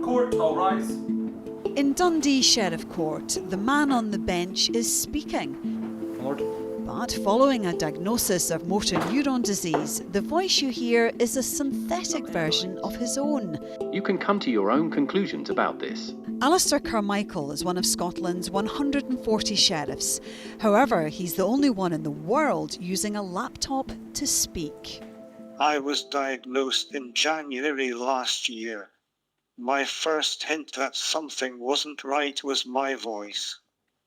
Court, all rise. In Dundee Sheriff Court, the man on the bench is speaking. Lord. But following a diagnosis of motor neuron disease, the voice you hear is a synthetic version of his own. You can come to your own conclusions about this. Alastair Carmichael is one of Scotland's 140 sheriffs. However, he's the only one in the world using a laptop to speak. I was diagnosed in January last year. My first hint that something wasn't right was my voice.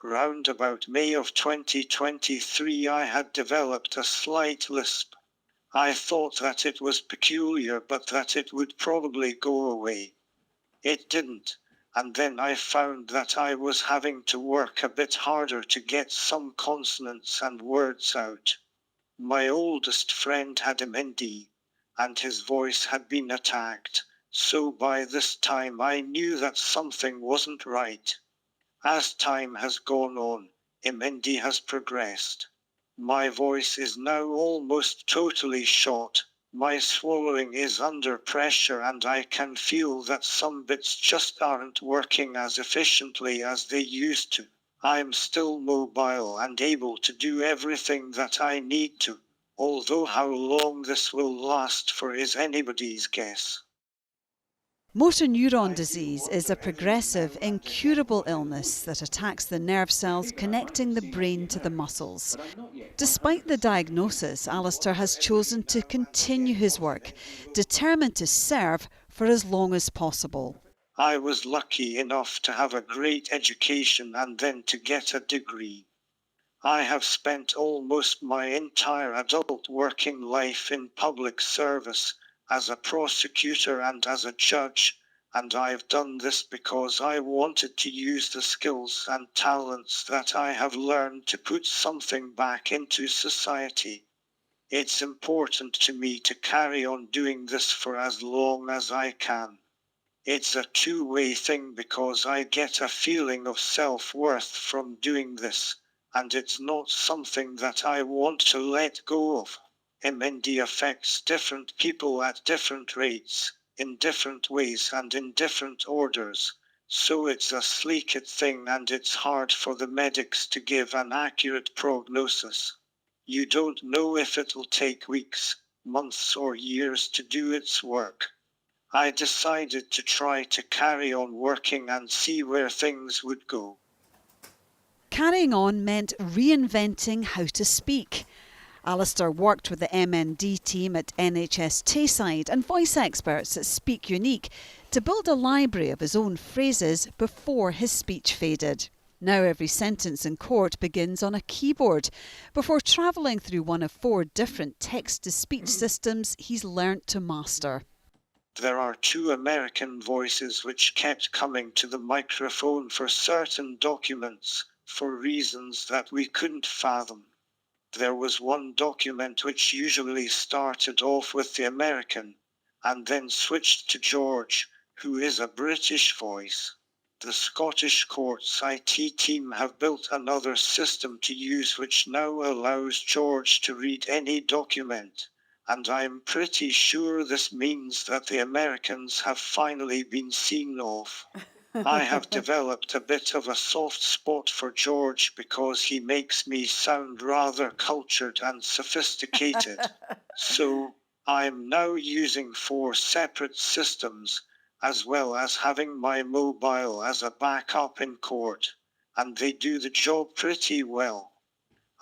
Round about May of 2023 I had developed a slight lisp. I thought that it was peculiar but that it would probably go away. It didn't, and then I found that I was having to work a bit harder to get some consonants and words out. My oldest friend had MND, and his voice had been attacked, so by this time I knew that something wasn't right. As time has gone on, MND has progressed. My voice is now almost totally shot, my swallowing is under pressure and I can feel that some bits just aren't working as efficiently as they used to. I'm still mobile and able to do everything that I need to, although how long this will last for is anybody's guess. Motor neuron disease is a progressive, incurable illness that attacks the nerve cells connecting the brain to the muscles. Despite the diagnosis, Alastair has chosen to continue his work, determined to serve for as long as possible. I was lucky enough to have a great education and then to get a degree. I have spent almost my entire adult working life in public service, as a prosecutor and as a judge, and I've done this because I wanted to use the skills and talents that I have learned to put something back into society. It's important to me to carry on doing this for as long as I can. It's a two-way thing because I get a feeling of self-worth from doing this, and it's not something that I want to let go of. MND affects different people at different rates, in different ways and in different orders, so it's a sleeked thing and it's hard for the medics to give an accurate prognosis. You don't know if it'll take weeks, months or years to do its work. I decided to try to carry on working and see where things would go. Carrying on meant reinventing how to speak. Alastair worked with the MND team at NHS Tayside and voice experts at Speak Unique to build a library of his own phrases before his speech faded. Now every sentence in court begins on a keyboard before travelling through one of 4 different text-to-speech systems he's learnt to master. There are 2 American voices which kept coming to the microphone for certain documents, for reasons that we couldn't fathom. There was one document which usually started off with the American, and then switched to George, who is a British voice. The Scottish Court's IT team have built another system to use which now allows George to read any document, and I'm pretty sure this means that the Americans have finally been seen off. I have developed a bit of a soft spot for George because he makes me sound rather cultured and sophisticated. So, I'm now using 4 separate systems, as well as having my mobile as a backup in court, and they do the job pretty well.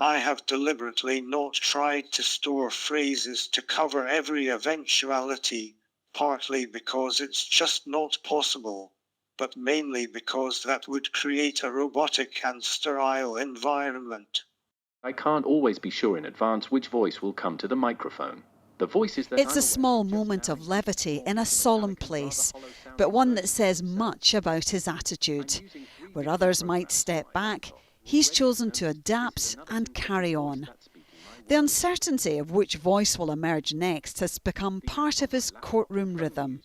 I have deliberately not tried to store phrases to cover every eventuality, partly because it's just not possible, but mainly because that would create a robotic and sterile environment. I can't always be sure in advance which voice will come to the microphone. The voices that It's a small moment of levity in a solemn place, but one that says much about his attitude. Where others might step back, he's chosen to adapt and carry on. The uncertainty of which voice will emerge next has become part of his courtroom rhythm.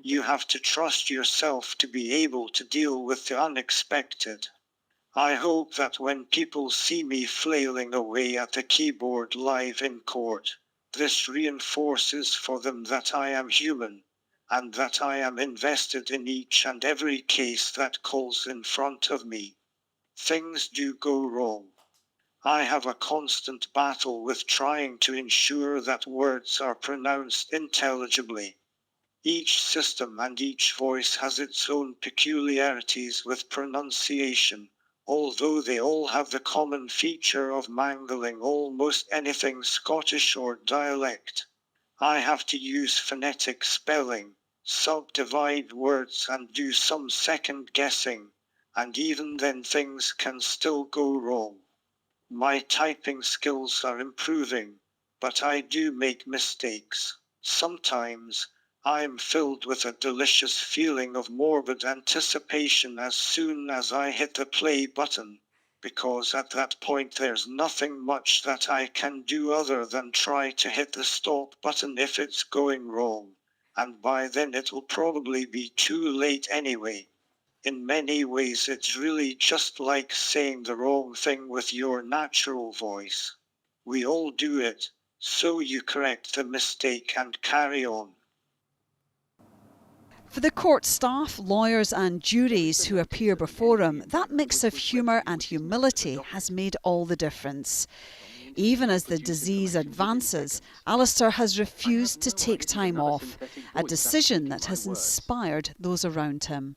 You have to trust yourself to be able to deal with the unexpected. I hope that when people see me flailing away at the keyboard live in court, this reinforces for them that I am human, and that I am invested in each and every case that calls in front of me. Things do go wrong. I have a constant battle with trying to ensure that words are pronounced intelligibly. Each system and each voice has its own peculiarities with pronunciation, although they all have the common feature of mangling almost anything Scottish or dialect. I have to use phonetic spelling, subdivide words and do some second guessing, and even then things can still go wrong. My typing skills are improving, but I do make mistakes. Sometimes, I am filled with a delicious feeling of morbid anticipation as soon as I hit the play button, because at that point there's nothing much that I can do other than try to hit the stop button if it's going wrong, and by then it'll probably be too late anyway. In many ways it's really just like saying the wrong thing with your natural voice. We all do it, so you correct the mistake and carry on. For the court staff, lawyers and juries who appear before him, that mix of humour and humility has made all the difference. Even as the disease advances, Alastair has refused to take time off, a decision that has inspired those around him.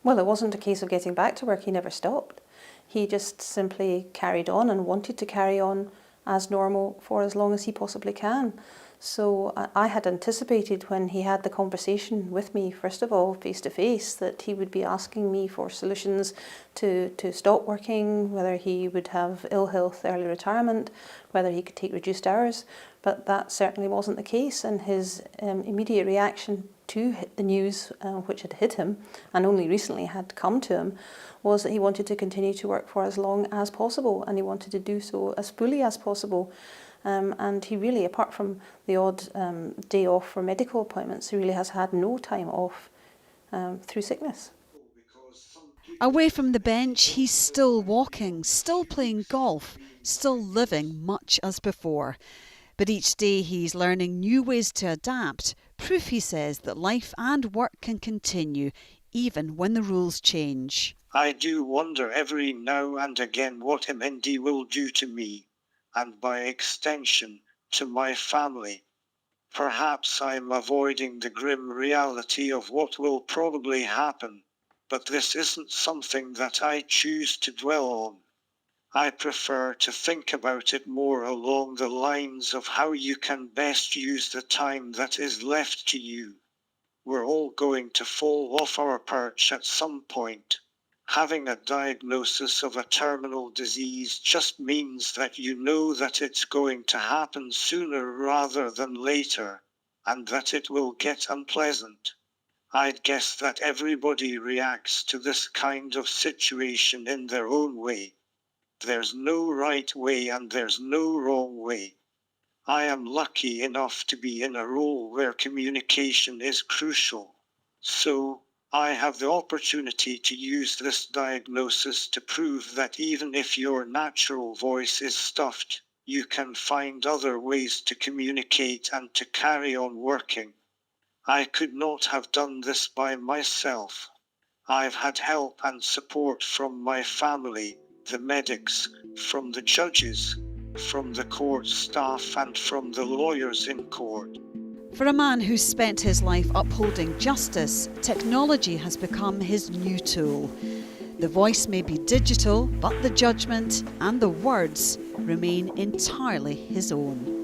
Well, it wasn't a case of getting back to work. He never stopped. He just simply carried on and wanted to carry on as normal for as long as he possibly can. So I had anticipated when he had the conversation with me, first of all, face to face, that he would be asking me for solutions to stop working, whether he would have ill health, early retirement, whether he could take reduced hours. But that certainly wasn't the case, and his immediate reaction to the news which had hit him and only recently had come to him was that he wanted to continue to work for as long as possible, and he wanted to do so as fully as possible. And he really, apart from the odd day off for medical appointments, he really has had no time off through sickness. Away from the bench, he's still walking, still playing golf, still living much as before. But each day he's learning new ways to adapt, proof, he says, that life and work can continue, even when the rules change. I do wonder every now and again what MND will do to me, and by extension, to my family. Perhaps I'm avoiding the grim reality of what will probably happen, but this isn't something that I choose to dwell on. I prefer to think about it more along the lines of how you can best use the time that is left to you. We're all going to fall off our perch at some point. Having a diagnosis of a terminal disease just means that you know that it's going to happen sooner rather than later, and that it will get unpleasant. I'd guess that everybody reacts to this kind of situation in their own way. There's no right way and there's no wrong way. I am lucky enough to be in a role where communication is crucial. So, I have the opportunity to use this diagnosis to prove that even if your natural voice is stuffed, you can find other ways to communicate and to carry on working. I could not have done this by myself. I've had help and support from my family, the medics, from the judges, from the court staff and from the lawyers in court. For a man who's spent his life upholding justice, technology has become his new tool. The voice may be digital, but the judgment and the words remain entirely his own.